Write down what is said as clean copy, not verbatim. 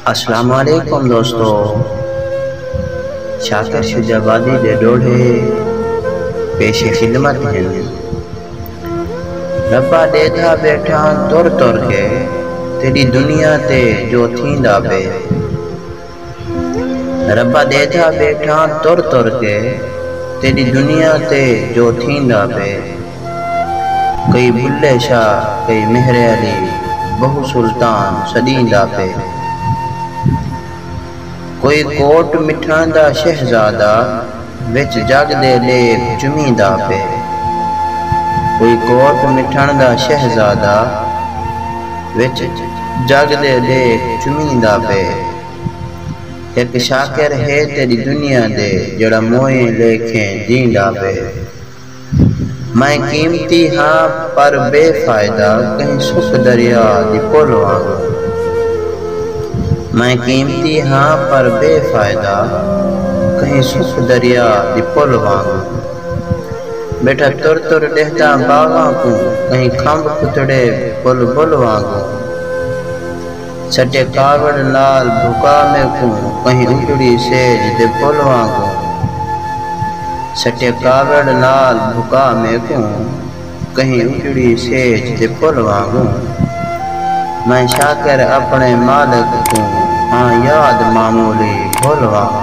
السلام علیکم دوستو، شاکر شجابادی دے ڈوڑے پیش خدمت ہیں۔ ربا دیدھا بیٹھا تر تر کے تیری دنیا تے جو تھیندا پے۔ ربا دیدھا بیٹھا تر تر کے تیری دنیا تے جو تھیندا پے۔ کئی بلے شاہ کئی مہر علی بہو سلطان سدیندا پے۔ کوئی کوٹ مٹھان دا شہزادہ وچ جگ دے لیک چمیندا پے۔ کوئی کوٹ مٹھان دا شہزادہ وچ جگ دے لیک چمیندا پے۔ ایک شاکر ہے تیری دنیا دے جڑا موئے لیکھیں جیندا پے۔ میں قیمتی ہاں پر بے فائدہ کہیں سکھ دریا دی پل وانگوں۔ میں قیمتی ہاں پر بے فائدہ کہیں سکھ دریا دی پل وانگوں۔ بیٹھا تر تر ڈہتا باغاں کو کہیں کھمب کھتڑے بل بل وانگوں۔ سٹے کاوڑ لال بھکا میں کو کہیں اجڑی سیج دے پل وانگوں۔ سٹے کاوڑ لال بھکا میں کو کہیں اجڑی سیج دے پل وانگوں۔ میں شاکر اپنے مالک کو ہاں یاد معمولی بھول وانگوں۔